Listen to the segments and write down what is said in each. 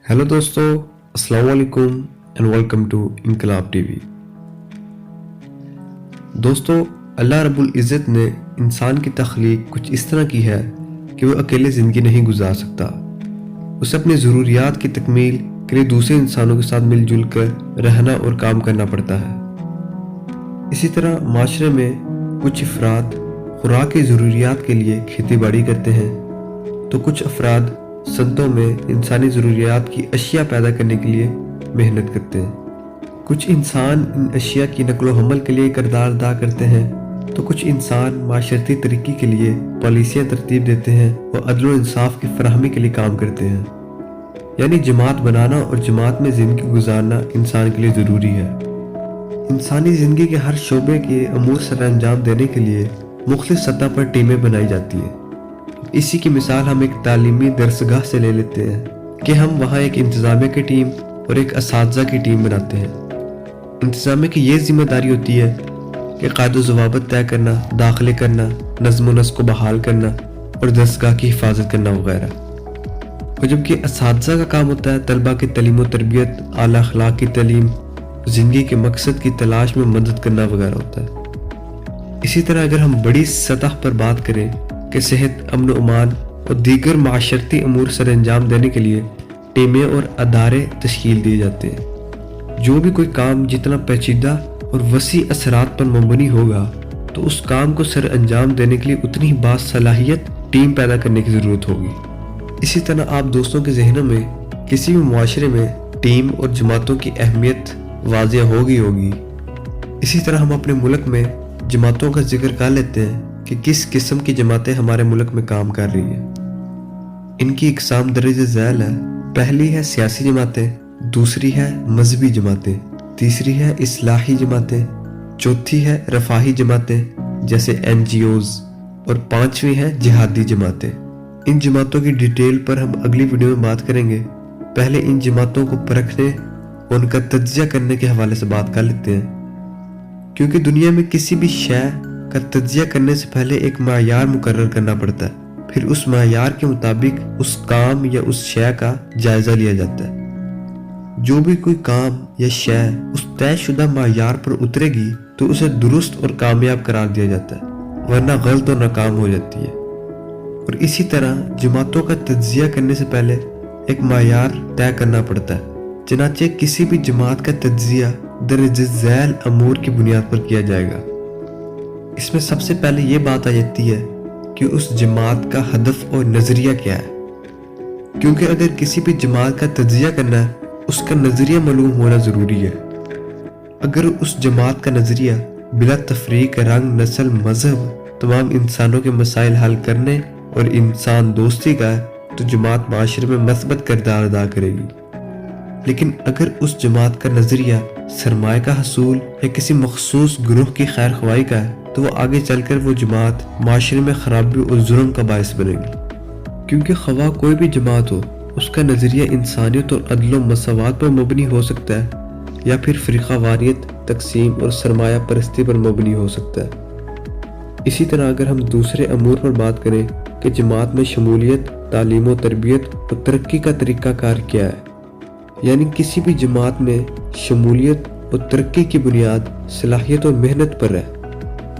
Hello दोस्तों, अस्सलाम वालेकुम एंड वेलकम टू इनकलाब टीवी। दोस्तों, अल्लाह रब्बुल इज़्ज़त ने इंसान की तख्लीक कुछ इस तरह की है कि वो अकेले ज़िंदगी नहीं गुजार सकता। उसे अपनी ज़रूरियात की तकमील के लिए दूसरे इंसानों के साथ मिलजुल कर रहना और काम करना पड़ता है। इसी तरह माशरे में कुछ अफराद खुराक की ज़रूरियात के लिए खेती बाड़ी करते हैं, तो कुछ अफराद सनतों में इंसानी ज़रूरियात की अशिया पैदा करने के लिए मेहनत करते हैं। कुछ इंसान इन अशिया की नकलो हमल के लिए किरदार अदा करते हैं, तो कुछ इंसान माशरती तरक्की के लिए पॉलिसियाँ तरतीब देते हैं और अदल व इंसाफ की फराहमी के लिए काम करते हैं। यानी जमात बनाना और जमात में ज़िंदगी गुजारना इंसान के लिए ज़रूरी है। इंसानी ज़िंदगी के हर शोबे के अमूर सर अंजाम देने के लिए मुख्तलिफ सतह पर टीमें बनाई जाती हैं। इसी की मिसाल हम एक तालीमी दरसगाह से ले लेते हैं कि हम वहाँ एक इंतज़ामिया की टीम और एक असातिज़ा की टीम बनाते हैं। इंतज़ामिया की ये जिम्मेदारी होती है कि कायदो ज़वाबित तय करना, दाखिले करना, नज़्म व नस्क को बहाल करना और दरसगाह की हिफाजत करना वगैरह। और जबकि असातिज़ा का काम होता है तलबा की तालीम व तरबियत, आला अखलाक की तालीम, ज़िंदगी के मकसद की तलाश में मदद करना वगैरह होता है। इसी तरह अगर हम बड़ी सतह पर बात करें कि सेहत, अमन व अमान और दीगर माशरती अमूर सर अंजाम देने के लिए टीमें और अदारे तश्कील दिए जाते हैं। जो भी कोई काम जितना पेचीदा और वसी असरात पर मुबनी होगा, तो उस काम को सर अंजाम देने के लिए उतनी ही बासलाहियत टीम पैदा करने की ज़रूरत होगी। इसी तरह आप दोस्तों के जहनों में किसी भी मुआशरे में टीम और जमातों की अहमियत वाज़ेह होगी। इसी तरह हम अपने मुल्क में जमातों का जिक्र कर लेते हैं कि किस किस्म की जमातें हमारे मुल्क में काम कर रही हैं। इनकी इकसाम दर्जे झैल है। पहली है सियासी जमातें, दूसरी है मजहबी जमातें, तीसरी है इस्लाही जमातें, चौथी है रफाही जमातें जैसे NGOs और पांचवी है जिहादी जमातें। इन जमातों की डिटेल पर हम अगली वीडियो में बात करेंगे। पहले इन जमातों को परखने और उनका तज्जिया करने के हवाले से बात कर लेते हैं, क्योंकि दुनिया में किसी भी शय का तज्जिया करने से पहले एक मायार मुकर्रर करना पड़ता है। फिर उस मायार के मुताबिक उस काम या उस शय का जायजा लिया जाता है। जो भी कोई काम या शय उस तयशुदा मायार पर उतरेगी तो उसे दुरुस्त और कामयाब करार दिया जाता है, वरना गलत और नाकाम हो जाती है। और इसी तरह जमातों का तज्जिया करने से पहले एक मायार तय करना पड़ता है। चनाचे किसी भी जमात का तज्जिया दर्जे झैल अमूर की बुनियाद पर किया जाएगा। इसमें सबसे पहले ये बात आ जाती है कि उस जमात का हदफ और नजरिया क्या है, क्योंकि अगर किसी भी जमात का तज्जिया करना है, उसका नजरिया मालूम होना जरूरी है। अगर उस जमात का नजरिया बिला तफरीक रंग, नस्ल, मजहब तमाम इंसानों के मसाइल हल करने और इंसान दोस्ती का है, तो जमात माशरे में मस्बत किरदार अदा करेगी। लेकिन अगर उस जमात का नजरिया सरमाए का हसूल या किसी मखसूस ग्रोह की खैर ख्वाही का है, तो वो आगे चलकर वो जमात माशरे में खराबी और जुर्म का बायस बनेगी। क्योंकि खवा कोई भी जमात हो, उसका नजरिया इंसानियत और अदल व मसावात पर मुबनी हो सकता है या फिर फ़िरक़ावारियत, तकसीम और सरमाया परस्ती पर मुबनी हो सकता है। इसी तरह अगर हम दूसरे अमूर पर बात करें कि जमात में शमूलियत, तालीम व तरबियत और तरक्की का तरीक़ाकार क्या है, यानी किसी भी जमात में शमूलियत और तरक्की की बुनियाद सलाहियत और मेहनत पर है।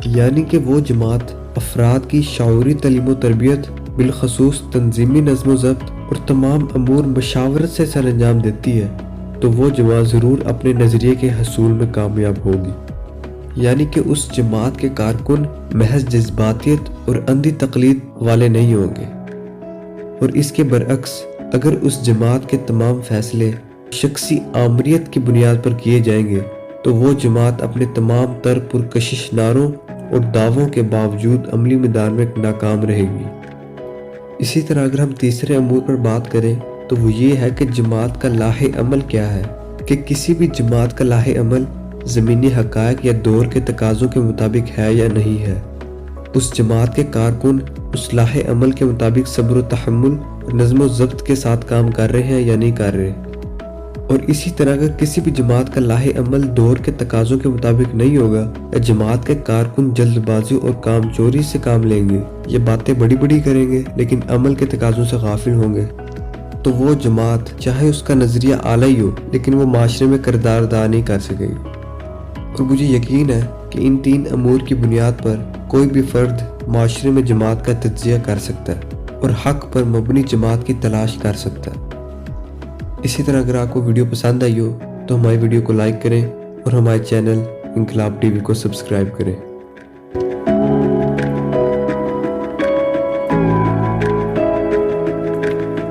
यानी कि वो जमात अफराद की शऊरी तालीम व तरबियत, बिलखसूस तंजीमी नज़्म व ज़ब्त और तमाम अमूर मशावरत से सर अंजाम देती है, तो वो जमात ज़रूर अपने नज़रिए के हसूल में कामयाब होगी। यानी कि उस जमात के कारकुन महज जज्बातियत और अंधी तकलीद वाले नहीं होंगे। और इसके बरअक्स अगर उस जमात के तमाम फैसले शख्सी आमरियत की बुनियाद पर किए जाएंगे, तो वो जमात अपने तमाम तर पुरकशिश नारों और दावों के बावजूद अमली मैदान में नाकाम रहेगी। इसी तरह अगर हम तीसरे अमूर पर बात करें, तो वो ये है कि जमात का लाहे अमल क्या है, कि किसी भी जमात का लाहे अमल ज़मीनी हक़ाइक़ या दौर के तकाज़ों के मुताबिक है या नहीं है। उस जमात के कारकुन उस लाहे अमल के मुताबिक सब्र व तहम्मुल और नज़्म व ज़ब्त के साथ काम कर रहे हैं या नहीं कर रहे। और इसी तरह अगर किसी भी जमात का लाहे अमल दौर के तकाज़ों के मुताबिक नहीं होगा या जमात के कारकुन जल्दबाजी और काम चोरी से काम लेंगे, ये बातें बड़ी बड़ी करेंगे लेकिन अमल के तकाज़ों से गाफिल होंगे, تو وہ جماعت چاہے اس کا نظریہ اعلیٰ ہی ہو لیکن وہ معاشرے میں کردار ادا نہیں کر سکے گی۔ اور مجھے یقین ہے کہ ان 3 امور کی بنیاد پر کوئی بھی فرد معاشرے میں جماعت کا تجزیہ کر سکتا ہے اور حق پر مبنی جماعت کی تلاش کر سکتا ہے۔ اسی طرح اگر آپ کو ویڈیو پسند آئی ہو تو ہماری ویڈیو کو لائک کریں اور ہمارے چینل انقلاب ٹی وی کو سبسکرائب کریں۔